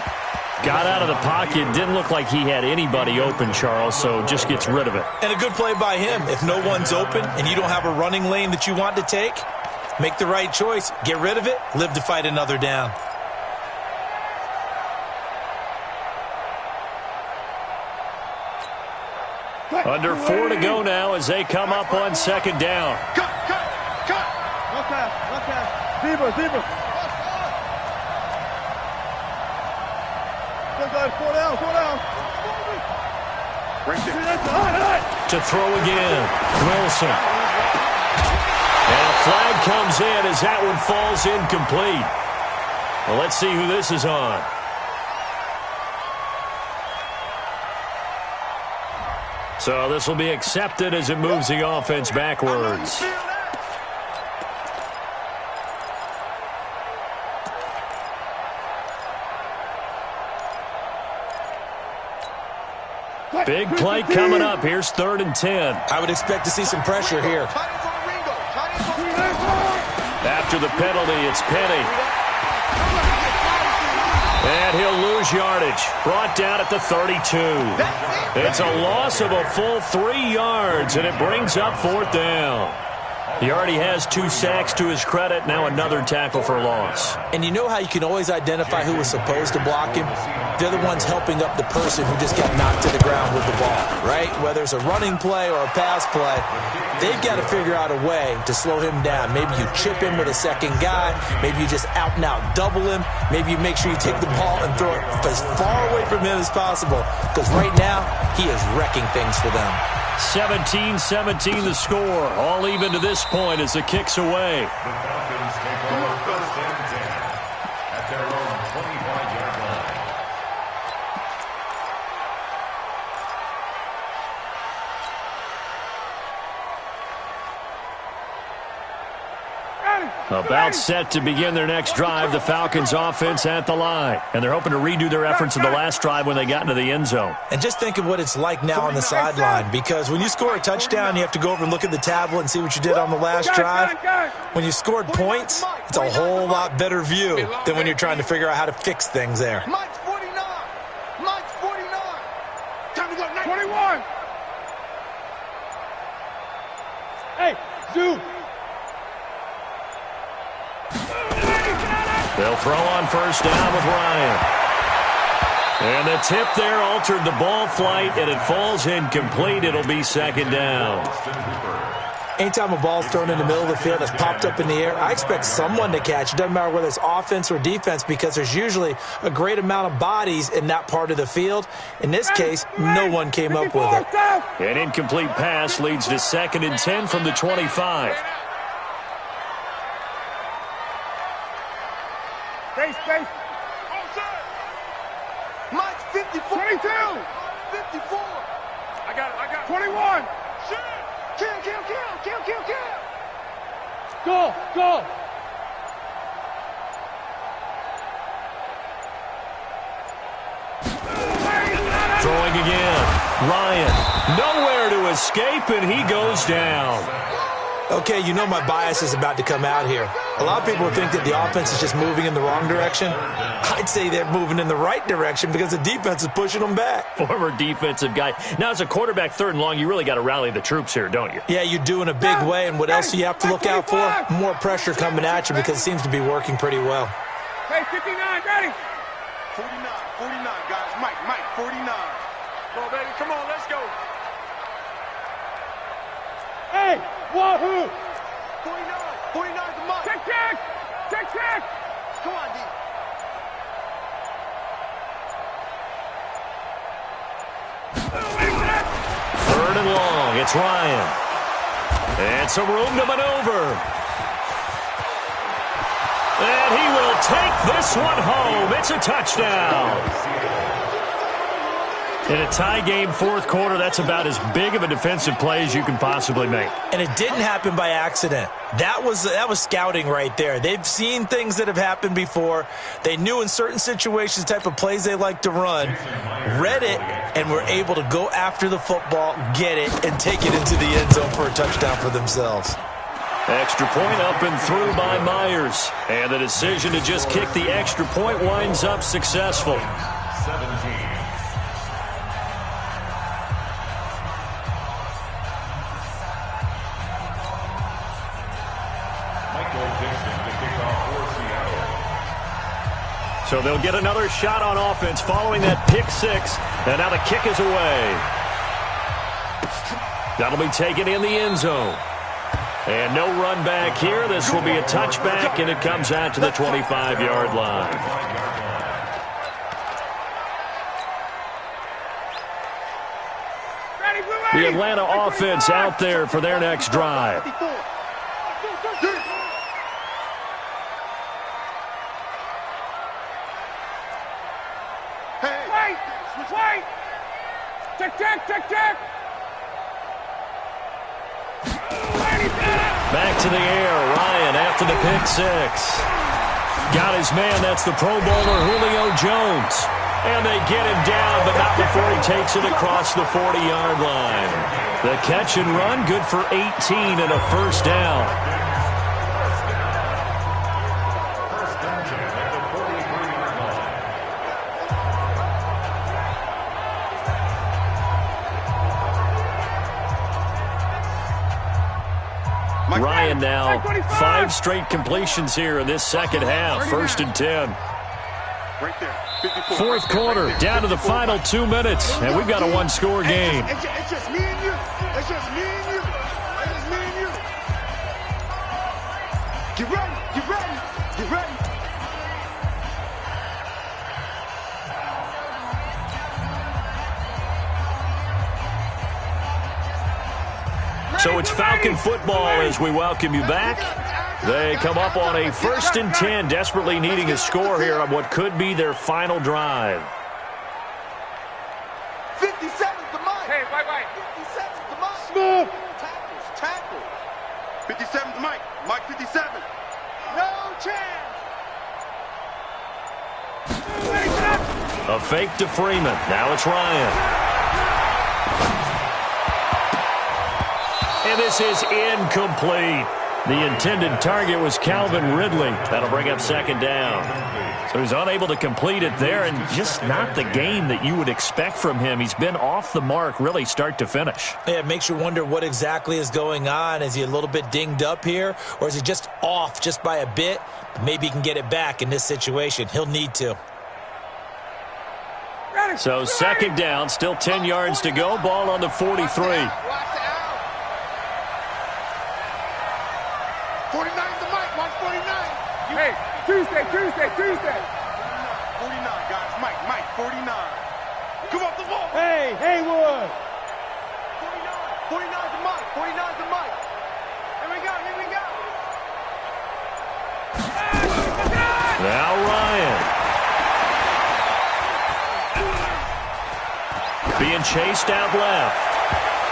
Got out of the pocket. Didn't look like he had anybody open, Charles, so just gets rid of it. And a good play by him. If no one's open and you don't have a running lane that you want to take, make the right choice. Get rid of it. Live to fight another down. Under 4 to go now as they come up on 2nd down. Cut. One pass. Zebra. Four down. To throw again, Wilson. And a flag comes in as that one falls incomplete. Well, let's see who this is on. So this will be accepted as it moves the offense backwards. Big play coming up. Here's 3rd and 10. I would expect to see some pressure here. After the penalty, it's Penny. And he'll lose yardage. Brought down at the 32. It's a loss of a full 3 yards, and it brings up 4th down. He already has 2 sacks to his credit. Now another tackle for loss. And you know how you can always identify who was supposed to block him? They're the ones helping up the person who just got knocked to the ground with the ball, right? Whether it's a running play or a pass play, they've got to figure out a way to slow him down. Maybe you chip him with a second guy. Maybe you just out-and-out double him. Maybe you make sure you take the ball and throw it as far away from him as possible, because right now he is wrecking things for them. 17-17 the score. All even to this point as the kick's away. The Falcons take over first and 10 at their own 25-yard line. About set to begin their next drive, the Falcons offense at the line. And they're hoping to redo their efforts in the last drive when they got into the end zone. And just think of what it's like now on the sideline, because when you score a touchdown, you have to go over and look at the tablet and see what you did on the last drive. When you scored points, it's a whole lot better view than when you're trying to figure out how to fix things there. Mike's 49. Mike's 49. Time to go. 21. Hey, Zoo. They'll throw on first down with Ryan. And the tip there altered the ball flight, and it falls incomplete. It'll be second down. Anytime a ball's thrown in the middle of the field that's popped up in the air, I expect someone to catch. It doesn't matter whether it's offense or defense, because there's usually a great amount of bodies in that part of the field. In this case, no one came up with it. An incomplete pass leads to 2nd and 10 from the 25. Space. Mike's 54. 22. 54. I got it. 21. Kill. Go. Throwing again. Ryan, nowhere to escape, and he goes down. Okay, you know my bias is about to come out here. A lot of people think that the offense is just moving in the wrong direction. I'd say they're moving in the right direction because the defense is pushing them back. Former defensive guy. Now, as a quarterback, 3rd and long, you really got to rally the troops here, don't you? Yeah, you do in a big way. And what else do you have to look out for? More pressure coming at you, because it seems to be working pretty well. Hey, 59, ready. 49, guys. Mike, 49. Go, baby. Come on, let's go. Hey, wahoo! 49 to Mike. Check. Come on, D. Third and long. It's Ryan. And some room to maneuver. And he will take this one home. It's a touchdown. In a tie game, 4th quarter, that's about as big of a defensive play as you can possibly make. And it didn't happen by accident. That was scouting right there. They've seen things that have happened before. They knew in certain situations the type of plays they like to run, read it, and were able to go after the football, get it, and take it into the end zone for a touchdown for themselves. Extra point up and through by Myers. And the decision to just kick the extra point winds up successful. 17. So they'll get another shot on offense following that pick 6. And now the kick is away. That'll be taken in the end zone. And no run back here. This will be a touchback, and it comes out to the 25-yard line. The Atlanta offense out there for their next drive. Wait! Check! Back to the air, Ryan after the pick 6. Got his man, that's the Pro Bowler Julio Jones. And they get him down, but not before he takes it across the 40-yard line. The catch and run, good for 18 and a first down. Ryan now 5 straight completions here in this second half. 1st and 10. Right there. 4th quarter, down to the final 2 minutes, and we've got a one-score game. It's just me and you. It's just me and you. Get ready. So it's Falcon football as we welcome you back. They come up on a 1st and 10, desperately needing a score here on what could be their final drive. 57's the mic. Hey, wait. 57's the mic. Smooth. Tackle. 57's the mic. Mike 57. No chance. A fake to Freeman. Now it's Ryan. And this is incomplete. The intended target was Calvin Ridley. That'll bring up 2nd down. So he's unable to complete it there, and just not the game that you would expect from him. He's been off the mark really start to finish. Yeah, it makes you wonder what exactly is going on. Is he a little bit dinged up here, or is he just off just by a bit? Maybe he can get it back in this situation. He'll need to. So 2nd down, still 10 yards to go. Ball on the 43. Watch the out. 49's the mic. Watch 49. Hey, Tuesday. 49, guys. Mike, 49. Come off the ball. Hey, Haywood. 49's the mic. 49's the mic. Here we go. Now Ryan. Being chased out left.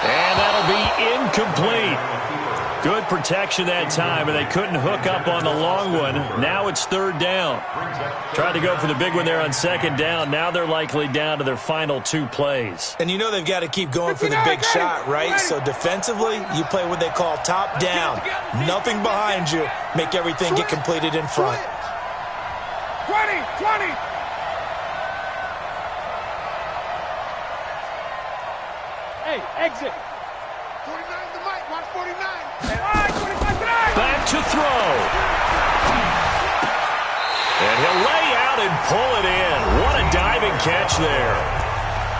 And that'll be incomplete. Good protection that time, and they couldn't hook up on the long one. Now it's 3rd down. Tried to go for the big one there on 2nd down. Now they're likely down to their final 2 plays. And you know they've got to keep going for the big shot, right? So defensively, you play what they call top down. Nothing behind you. Make everything get completed in front. 20. Hey, exit. 49's the mic. Watch 49. Back to throw. And he'll lay out and pull it in. What a diving catch there.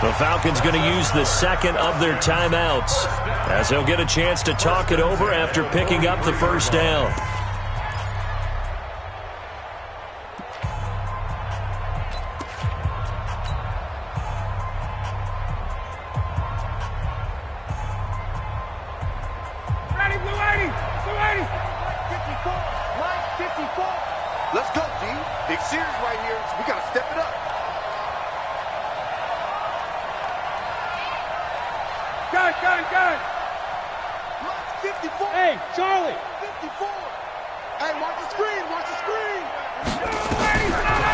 The Falcons going to use the 2nd of their timeouts as they'll get a chance to talk it over after picking up the 1st down. Let's go, G. Big series right here, so we got to step it up. Gun. Mike 54. Hey, Charlie. 54. Hey, watch the screen.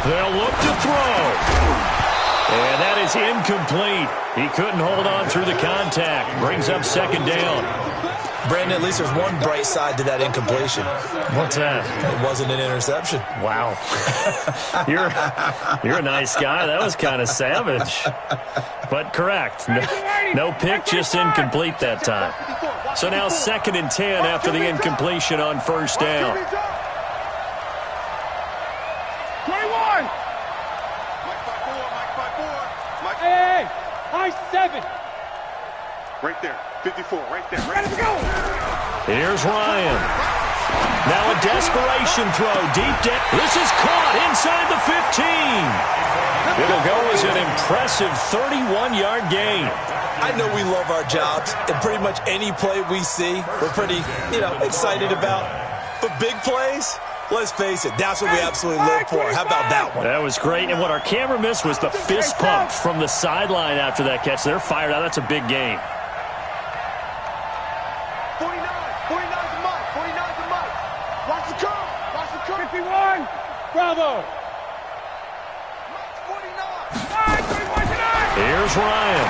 They'll look to throw. And that is incomplete. He couldn't hold on through the contact. Brings up 2nd down. Brandon, at least there's one bright side to that incompletion. What's that? It wasn't an interception. Wow. You're a nice guy. That was kind of savage. But correct. No pick, just incomplete that time. So now 2nd and 10 after the incompletion on 1st down. 21. Mike 54. Hey, high 7. Right there. 54. Right there. Ready to go. Here's Ryan. Now a desperation throw deep down. This is caught inside the 15. It'll go as an impressive 31-yard gain. I know we love our jobs, and pretty much any play we see, we're pretty, excited about. But big plays, let's face it, that's what we absolutely live for. How about that one? That was great. And what our camera missed was the fist pump from the sideline after that catch. They're fired out. That's a big game. 49. 49's the mic. 49's the mic. Watch the curve. 51. Bravo. Mike's 49. Here's Ryan.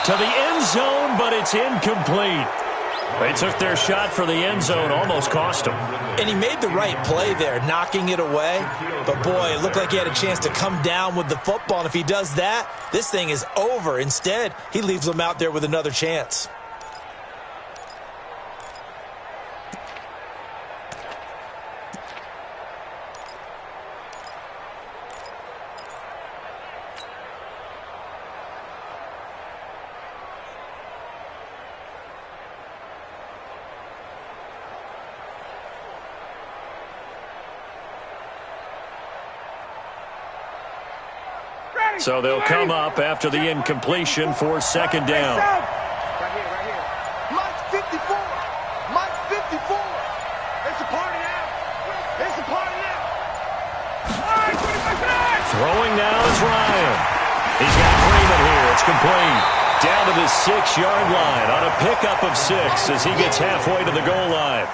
To the end zone, but it's incomplete. They took their shot for the end zone, almost cost him. And he made the right play there, knocking it away. But, boy, it looked like he had a chance to come down with the football. And if he does that, this thing is over. Instead, he leaves them out there with another chance. So they'll come up after the incompletion for 2nd down. complete. Down to the 6-yard line on a pickup of 6 as he gets halfway to the goal line.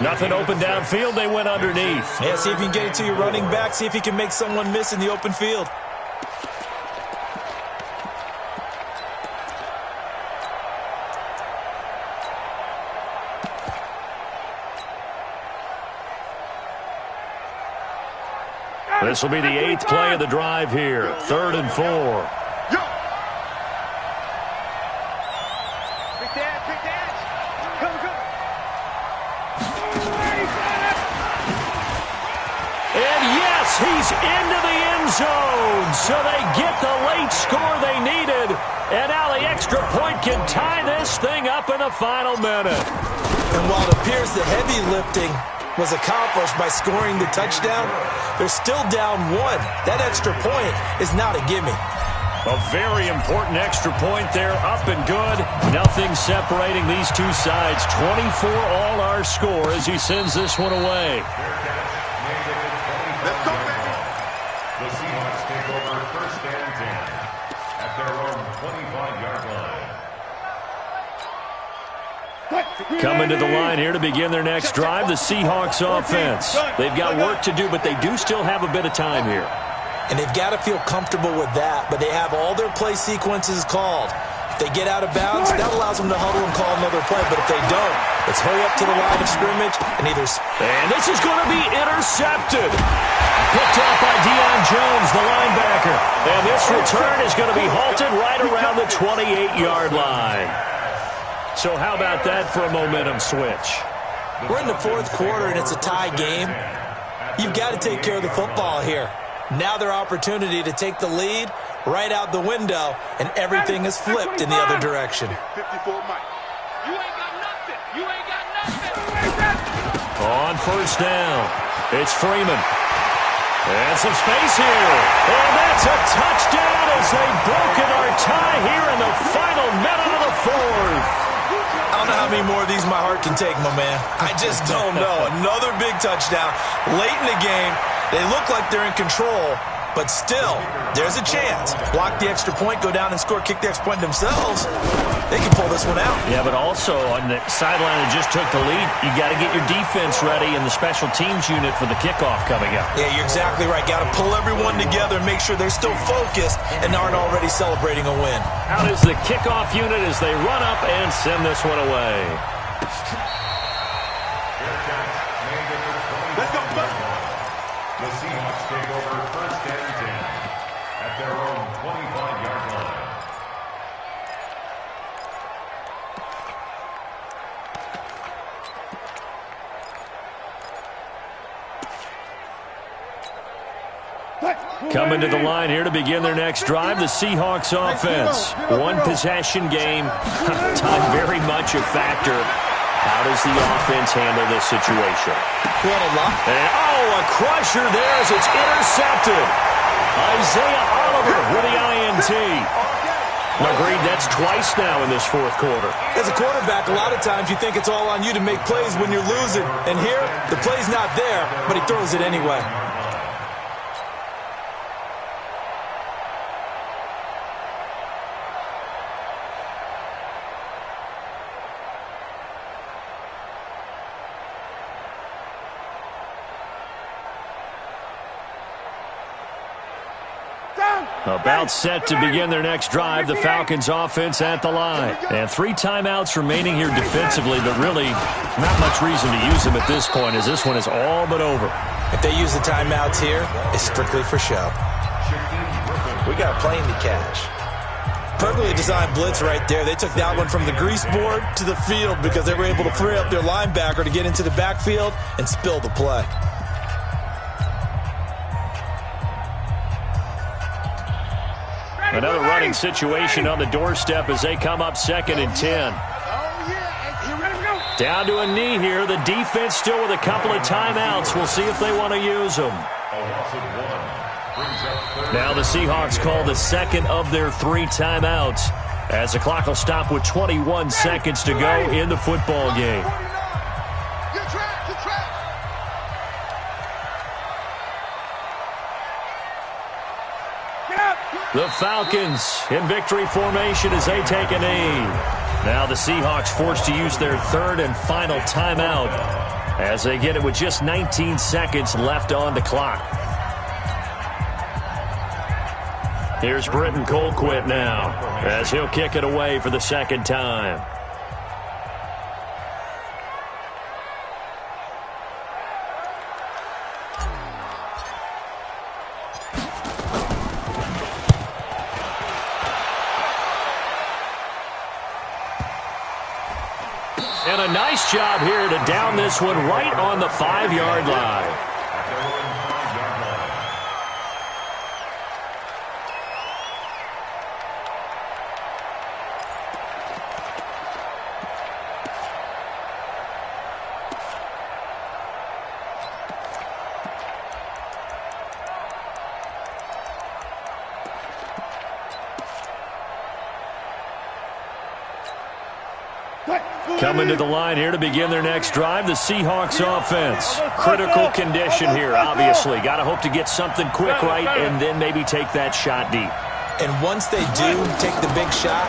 Nothing open downfield. They went underneath. Yeah, see if you can get it to your running back. See if you can make someone miss in the open field. This will be the 8th play of the drive here. 3rd and 4. Big dance. Come. And yes, he's into the end zone. So they get the late score they needed. And now the extra point can tie this thing up in the final minute. And while it appears the heavy lifting was accomplished by scoring the touchdown, they're still down 1. That extra point is not a gimme. A very important extra point there, up and good. Nothing separating these two sides. 24 all our score as he sends this one away. Let's go, baby. The Seahawks take over 1st and 10 at their own 25-yard line. Coming to the line here to begin their next drive, the Seahawks offense. They've got work to do, but they do still have a bit of time here. And they've got to feel comfortable with that, but they have all their play sequences called. If they get out of bounds, that allows them to huddle and call another play, but if they don't, let's hurry up to the line of scrimmage and either... And this is going to be intercepted. Picked off by Deion Jones, the linebacker. And this return is going to be halted right around the 28-yard line. So how about that for a momentum switch? We're in the 4th quarter, and it's a tie game. You've got to take care of the football here. Now their opportunity to take the lead right out the window, and everything is flipped in the other direction. 54 Mike. You ain't got nothing. On 1st down, it's Freeman. And some space here. And that's a touchdown as they broken our tie here in the final minute of the 4th. I don't know how many more of these my heart can take, my man. I just don't know. Another big touchdown late in the game. They look like they're in control, but still, there's a chance. Block the extra point, go down and score, kick the extra point themselves. They can pull this one out. Yeah, but also on the sideline that just took the lead, you got to get your defense ready and the special teams unit for the kickoff coming up. Yeah, you're exactly right. Got to pull everyone together and make sure they're still focused and aren't already celebrating a win. Out is the kickoff unit as they run up and send this one away. Let's go, buddy. The Seahawks take over 1st and 10 at their own 25-yard line. Coming to the line here to begin their next drive, the Seahawks offense. One possession game. Time very much a factor. How does the offense handle this situation? A crusher there as it's intercepted. Isaiah Oliver with the INT. Agreed, that's twice now in this 4th quarter. As a quarterback, a lot of times you think it's all on you to make plays when you're losing. And here, the play's not there, but he throws it anyway. About set to begin their next drive, the Falcons offense at the line. And 3 timeouts remaining here defensively, but really not much reason to use them at this point as this one is all but over. If they use the timeouts here, it's strictly for show. We got a plane to catch. Perfectly designed blitz right there. They took that one from the grease board to the field because they were able to free up their linebacker to get into the backfield and spill the play. Another running situation on the doorstep as they come up 2nd and 10. Down to a knee here. The defense still with a couple of timeouts. We'll see if they want to use them. Now the Seahawks call the 2nd of their 3 timeouts as the clock will stop with 21 seconds to go in the football game. The Falcons in victory formation as they take a knee. Now the Seahawks forced to use their third and final timeout as they get it with just 19 seconds left on the clock. Here's Britton Colquitt now as he'll kick it away for the second time. And a nice job here to down this one right on the 5-yard line. Coming to the line here to begin their next drive, the Seahawks offense. Critical condition here, obviously. Got to hope to get something quick right and then maybe take that shot deep. And once they do take the big shot,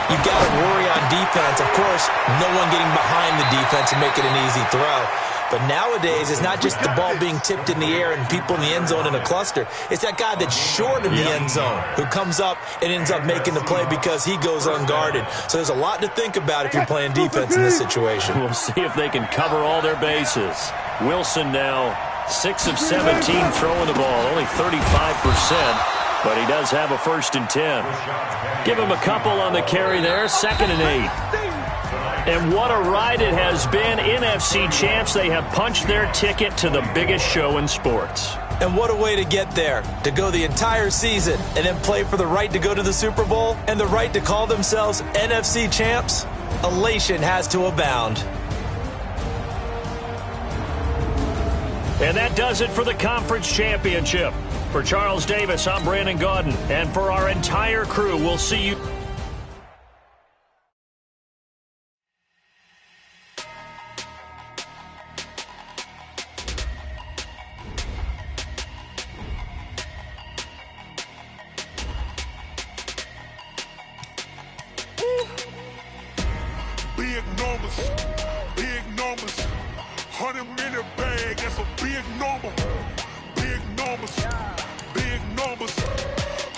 you've got to worry on defense. Of course, no one getting behind the defense and make it an easy throw. But nowadays, it's not just the ball being tipped in the air and people in the end zone in a cluster. It's that guy that's short of the end zone who comes up and ends up making the play because he goes unguarded. So there's a lot to think about if you're playing defense in this situation. We'll see if they can cover all their bases. Wilson now 6 of 17 throwing the ball, only 35%. But he does have a 1st and 10. Give him a couple on the carry there, 2nd and 8. And what a ride it has been. NFC champs, they have punched their ticket to the biggest show in sports. And what a way to get there, to go the entire season and then play for the right to go to the Super Bowl and the right to call themselves NFC champs. Elation has to abound. And that does it for the conference championship. For Charles Davis, I'm Brandon Gaudin. And for our entire crew, we'll see you. Big numbers, big numbers. 100-minute bag, that's a big number. Big numbers, big numbers.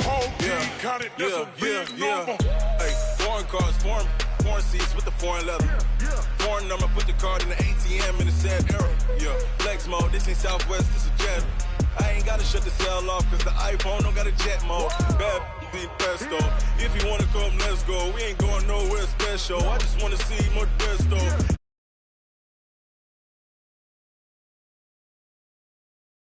Whole team counted, that's a big number. Hey, foreign cars, foreign seats with the foreign leather. Foreign number, put the card in the ATM in the sad era. Yeah, flex mode, this ain't Southwest, this a jet. I ain't gotta shut the cell off, cause the iPhone don't got a jet mode. Bad be pesto. If you wanna come, let's go. We ain't going nowhere special. I just wanna see more Modesto.